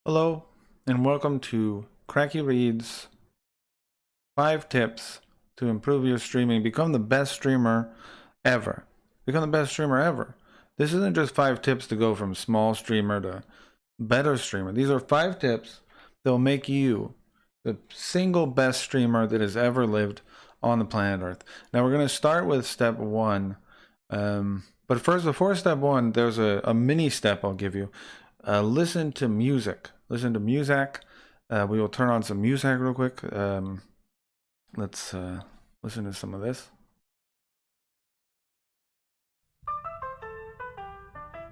Hello, and welcome to Cracky Reads 5 Tips to Improve Your Streaming. Become the best streamer ever. Become the best streamer ever. This isn't just 5 tips to go from small streamer to better streamer. These are 5 tips that will make you the single best streamer that has ever lived on the planet Earth. Now, we're going to start with step 1. But first, before step 1, there's a mini step I'll give you. Listen to music. Listen to music. We will turn on some music real quick. Let's listen to some of this.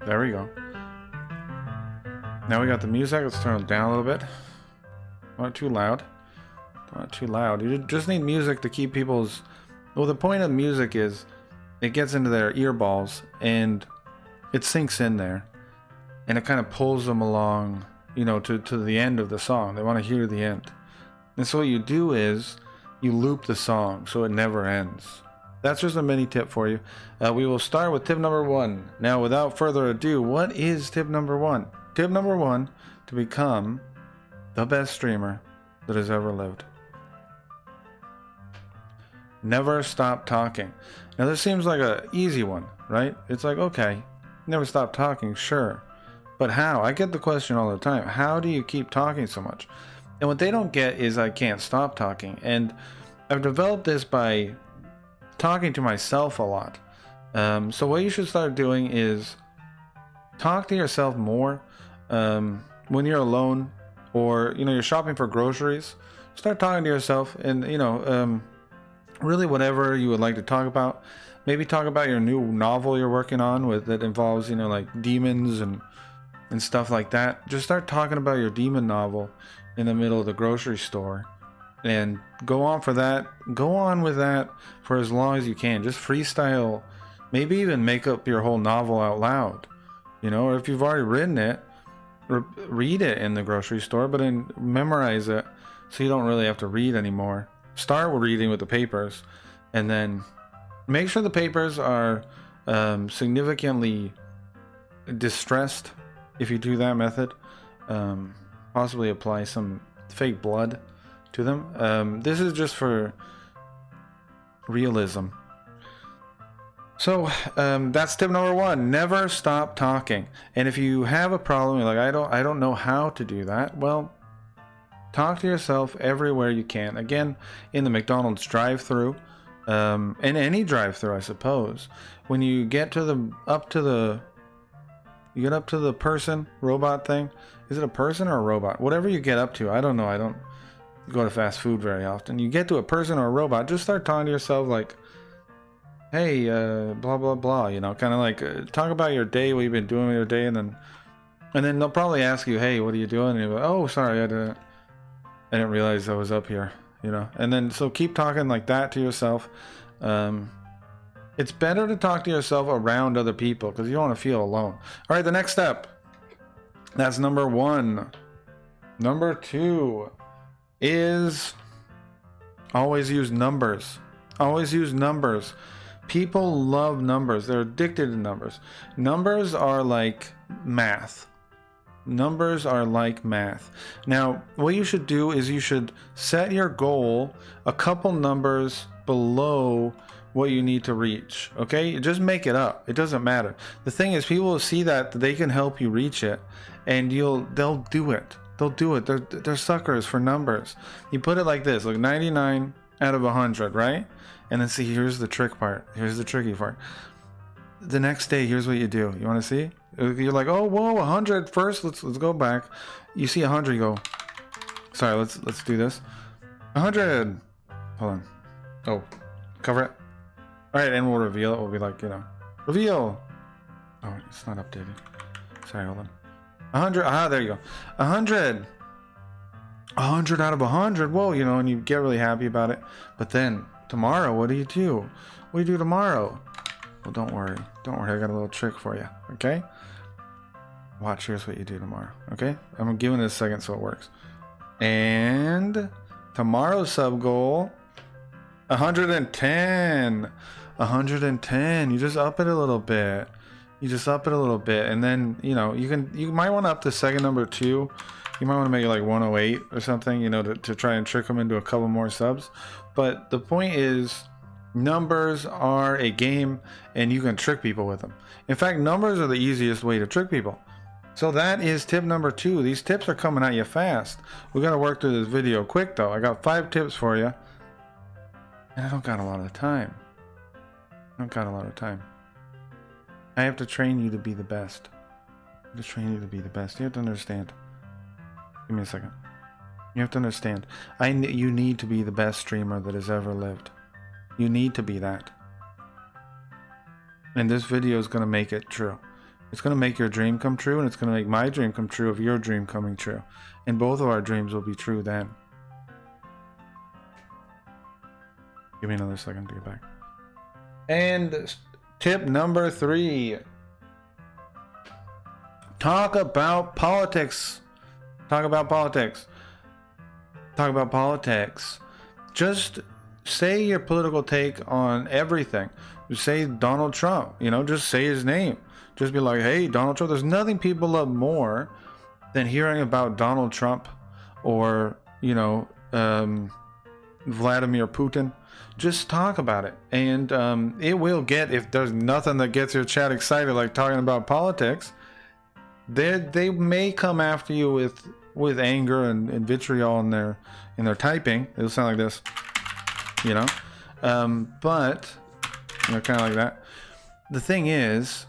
There we go. Now we got the music. Let's turn it down a little bit. Not too loud. Not too loud. You just need music to keep people's... Well, the point of music is it gets into their earballs and it sinks in there. And it kind of pulls them along, you know, to the end of the song. They want to hear the end. And so what you do is you loop the song so it never ends. That's just a mini tip for you. We will start with tip number 1. Now, without further ado, what is tip number 1? Tip number 1 to become the best streamer that has ever lived. Never stop talking. Now, this seems like an easy one, right? It's like, okay, never stop talking, sure. But how? I get the question all the time. How do you keep talking so much? And what they don't get is I can't stop talking. And I've developed this by talking to myself a lot. So what you should start doing is talk to yourself more when you're alone, or you're shopping for groceries. Start talking to yourself, and really whatever you would like to talk about. Maybe talk about your new novel you're working on that involves like demons and stuff like that. Just start talking about your demon novel in the middle of the grocery store, and go on with that for as long as you can. Just freestyle, maybe even make up your whole novel out loud, or if you've already written it, read it in the grocery store, but then memorize it so you don't really have to read anymore. Start with reading with the papers, and then make sure the papers are significantly distressed. If you do that method, possibly apply some fake blood to them. This is just for realism. So that's tip number 1. Never stop talking. And if you have a problem, you're like, I don't know how to do that. Well, talk to yourself everywhere you can. Again, in the McDonald's drive-thru, and any drive-thru, I suppose. When you get up to the person robot thing. Is it a person or a robot? Whatever you get up to, I don't know. I don't go to fast food very often. You get to a person or a robot, just start talking to yourself like, hey, blah blah blah, kind of like talk about your day, what you've been doing with your day, and then they'll probably ask you, hey, what are you doing? And you're like, oh, sorry, I didn't realize I was up here, and then so keep talking like that to yourself. It's better to talk to yourself around other people because you don't want to feel alone. All right, the next step. That's number 1. Number 2 is always use numbers. Always use numbers. People love numbers. They're addicted to numbers. Numbers are like math. Numbers are like math. Now, what you should do is you should set your goal a couple numbers below what you need to reach. Okay, just make it up. It doesn't matter. The thing is, people will see that they can help you reach it, and they'll do it. They'll do it. They're suckers for numbers. You put it like this: like 99 out of 100, right? And then see, here's the trick part. Here's the tricky part. The next day, here's what you do. You want to see? You're like, oh, whoa, 100 first. Let's go back. You see 100, you go. Sorry, let's do this. 100. Hold on. Oh, cover it. All right, and we'll reveal it. We'll be like, reveal. Oh, it's not updated. Sorry, hold on. 100. Ah, there you go. 100. 100 out of 100. Whoa, and you get really happy about it. But then tomorrow, what do you do? What do you do tomorrow? Well, don't worry. Don't worry. I got a little trick for you. Okay? Watch. Here's what you do tomorrow. Okay? I'm giving it a second so it works. And tomorrow's sub goal, 110. 110. You just up it a little bit. And then you might want to up the second number too. You might want to make it like 108 or something, you know, to try and trick them into a couple more subs. But the point is, numbers are a game and you can trick people with them. In fact, numbers are the easiest way to trick people. So that is tip number 2. These tips are coming at you fast. We got to work through this video quick though. I got 5 tips for you. And I don't got a lot of time. I have to train you to be the best. You have to understand. Give me a second. You have to understand. You need to be the best streamer that has ever lived. You need to be that. And this video is going to make it true. It's going to make your dream come true, and it's going to make my dream come true of your dream coming true. And both of our dreams will be true then. Give me another second to get back. And tip number 3. Talk about politics. Just say your political take on everything. Just say Donald Trump, you know, just say his name. Just be like, hey, Donald Trump. There's nothing people love more than hearing about Donald Trump or, you know, Vladimir Putin. Just talk about it. And it will get, if there's nothing that gets your chat excited like talking about politics, they may come after you with anger and vitriol in their typing. It'll sound like this, you know, but you know, kind of like that. The thing is,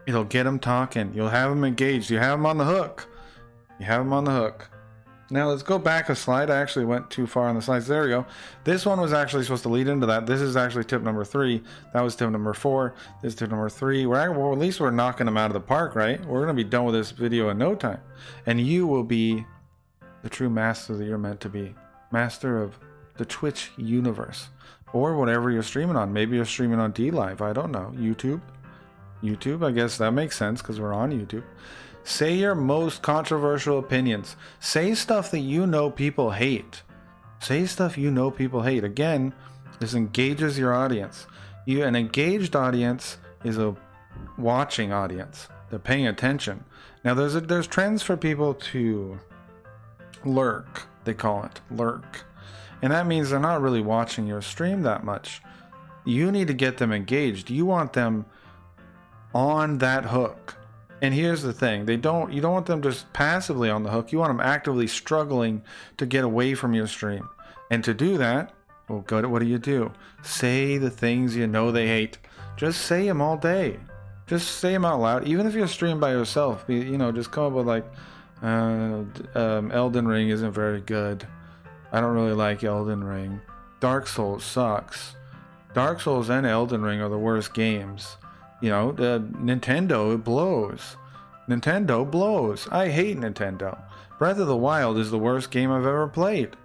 it'll get them talking. You'll have them engaged. You have them on the hook. Now let's go back a slide. I actually went too far on the slides. There we go. This one was actually supposed to lead into that. This is actually tip number 3. That was tip number 4. This is tip number 3. Well, at least we're knocking them out of the park, right? We're going to be done with this video in no time. And you will be the true master that you're meant to be. Master of the Twitch universe. Or whatever you're streaming on. Maybe you're streaming on DLive. I don't know. YouTube, I guess that makes sense because we're on YouTube. Say your most controversial opinions. Say stuff that you know people hate. Again, this engages your audience. An engaged audience is a watching audience. They're paying attention. Now there's trends for people to lurk. They call it lurk. And that means they're not really watching your stream that much. You need to get them engaged. You want them on that hook. And here's the thing, you don't want them just passively on the hook. You want them actively struggling to get away from your stream. And to do that, well, what do? Say the things you know they hate. Just say them all day. Just say them out loud. Even if you're streaming by yourself, you know, just come up with like, Elden Ring isn't very good. I don't really like Elden Ring. Dark Souls sucks. Dark Souls and Elden Ring are the worst games. You know, Nintendo blows. I hate Nintendo. Breath of the Wild is the worst game I've ever played.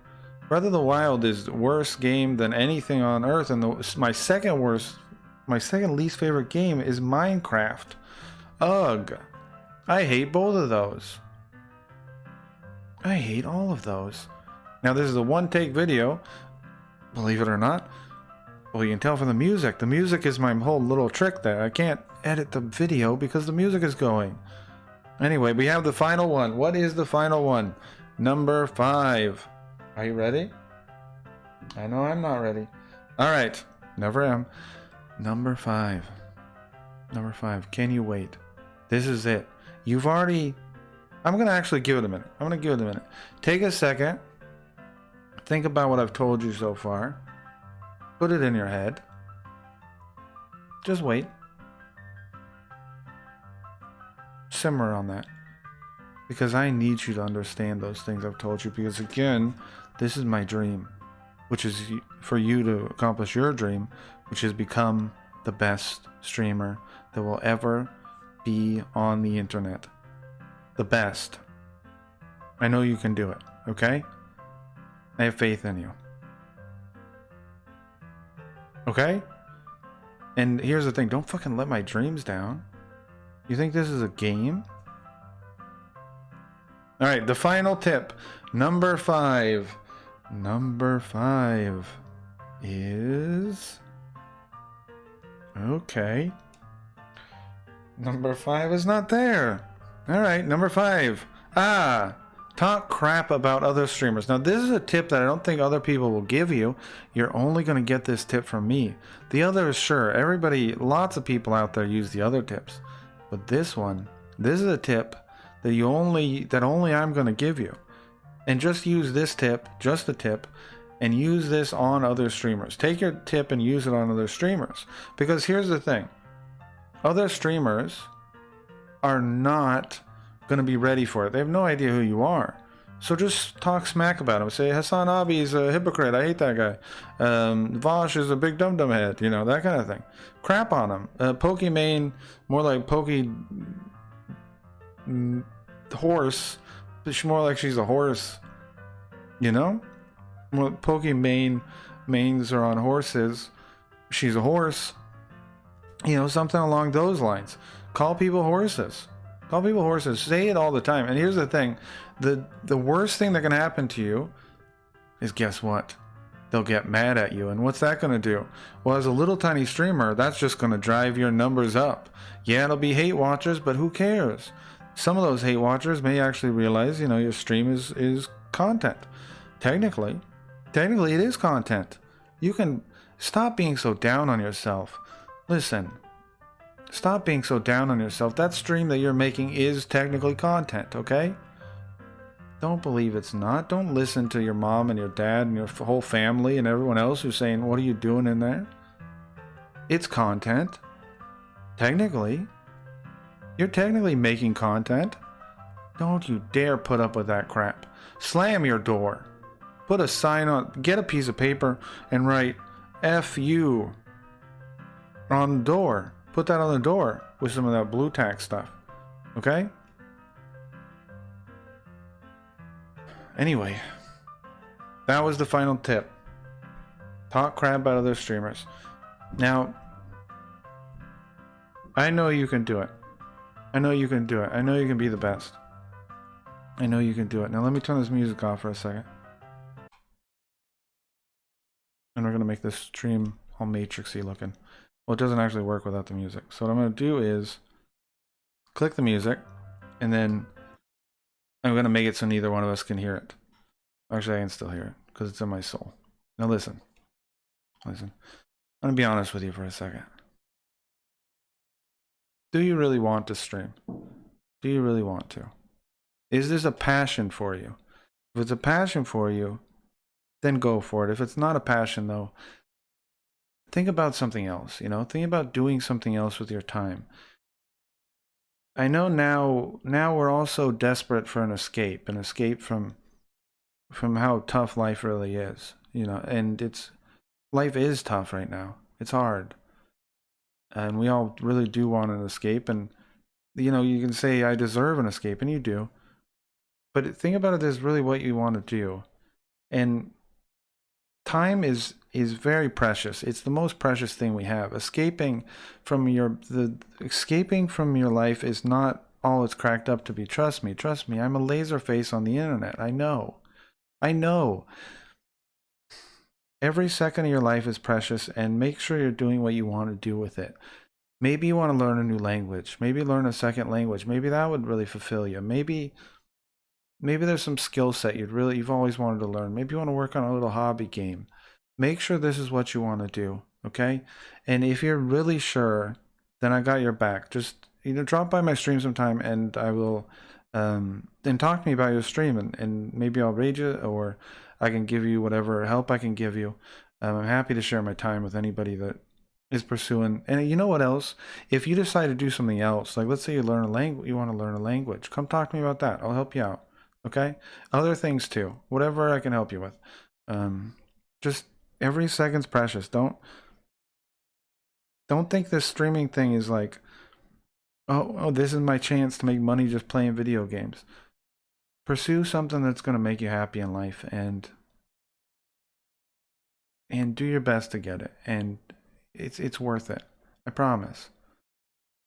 Breath of the Wild is the worst game than anything on earth. And my second least favorite game is Minecraft. Ugh. I hate both of those. I hate all of those. Now this is a one-take video, believe it or not. Well, you can tell from the music. The music is my whole little trick there. I can't edit the video because the music is going. Anyway, we have the final one. What is the final one? Number 5. Are you ready? I know I'm not ready. All right. Never am. Number 5. Can you wait? This is it. I'm going to actually give it a minute. Take a second. Think about what I've told you so far. Put it in your head. Just wait. Simmer on that. Because I need you to understand those things I've told you. Because again, this is my dream. Which is for you to accomplish your dream. Which is become the best streamer that will ever be on the internet. The best. I know you can do it. Okay? I have faith in you. Okay? And here's the thing, don't fucking let my dreams down. You think this is a game? Alright, the final tip. Number 5. Number 5 is... Okay. Number 5 is not there. Alright, number 5. Ah, talk crap about other streamers. Now, this is a tip that I don't think other people will give you. You're only going to get this tip from me. The others, sure, everybody, lots of people out there use the other tips. But this one, this is a tip that only I'm going to give you. And just use this tip, just the tip, and use this on other streamers. Take your tip and use it on other streamers. Because here's the thing. Other streamers are not going to be ready for it. They have no idea who you are. So just talk smack about him. Say, Hassan Abi is a hypocrite. I hate that guy. Vosh is a big dum-dum head. You know, that kind of thing. Crap on him. Pokimane, more like Pokey horse. She's more like she's a horse. You know? Well, Pokimane manes are on horses. She's a horse. You know, something along those lines. Call people horses. Call people horses. Say it all the time. And here's the thing. The worst thing that can happen to you is, guess what? They'll get mad at you. And what's that going to do? Well, as a little tiny streamer, that's just going to drive your numbers up. Yeah, it'll be hate watchers, but who cares? Some of those hate watchers may actually realize, you know, your stream is content. Technically it is content. You can stop being so down on yourself. Listen, stop being so down on yourself. That stream that you're making is technically content, okay? Don't believe it's not. Don't listen to your mom and your dad and your whole family and everyone else who's saying, what are you doing in there? It's content. Technically. You're technically making content. Don't you dare put up with that crap. Slam your door. Put a sign on, get a piece of paper and write F you on the door. Put that on the door with some of that blue tack stuff. Okay? Anyway, that was the final tip. Talk crap about other streamers. Now, I know you can do it. I know you can do it. I know you can be the best. I know you can do it. Now let me turn this music off for a second. And we're going to make this stream all matrixy looking. Well, it doesn't actually work without the music. So what I'm going to do is click the music, and then I'm going to make it so neither one of us can hear it. Actually, I can still hear it because it's in my soul. Now listen. Listen. I'm going to be honest with you for a second. Do you really want to stream? Do you really want to? Is this a passion for you? If it's a passion for you, then go for it. If it's not a passion, though, think about something else, you know? Think about doing something else with your time. I know now we're all so desperate for an escape from how tough life really is, you know? And life is tough right now. It's hard. And we all really do want an escape, and you know, you can say I deserve an escape, and you do. But think about it as really what you want to do. And time is very precious. It's the most precious thing we have. Escaping from your life is not all it's cracked up to be. Trust me. I'm a laser face on the internet. I know. Every second of your life is precious, and make sure you're doing what you want to do with it. Maybe you want to learn a new language. Maybe learn a second language. Maybe that would really fulfill you. Maybe there's some skill set you've always wanted to learn. Maybe you want to work on a little hobby game. Make sure this is what you want to do, okay? And if you're really sure, then I got your back. Just, you know, drop by my stream sometime, and I will then talk to me about your stream, and maybe I'll raid you, or I can give you whatever help I can give you. I'm happy to share my time with anybody that is pursuing. And you know what else? If you decide to do something else, like let's say you want to learn a language, come talk to me about that. I'll help you out. Okay? Other things too. Whatever I can help you with. Just every second's precious. Don't think this streaming thing is like, oh, this is my chance to make money just playing video games. Pursue something that's going to make you happy in life, and do your best to get it. And it's worth it. I promise.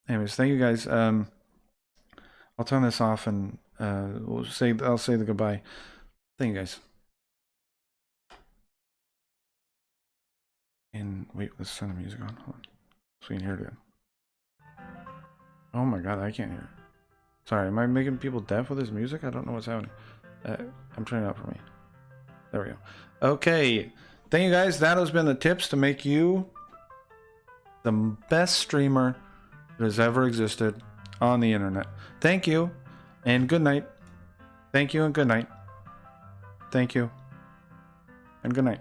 Anyways, thank you guys. I'll turn this off, and I'll say the goodbye. Thank you guys. And wait, let's turn the music on. Hold on. So you can hear it again. Oh my god, I can't hear it. Sorry, am I making people deaf with this music? I don't know what's happening. I'm turning it up for me. There we go. Okay. Thank you guys. That has been the tips to make you the best streamer that has ever existed on the internet. Thank you and good night. Thank you and good night. Thank you and good night.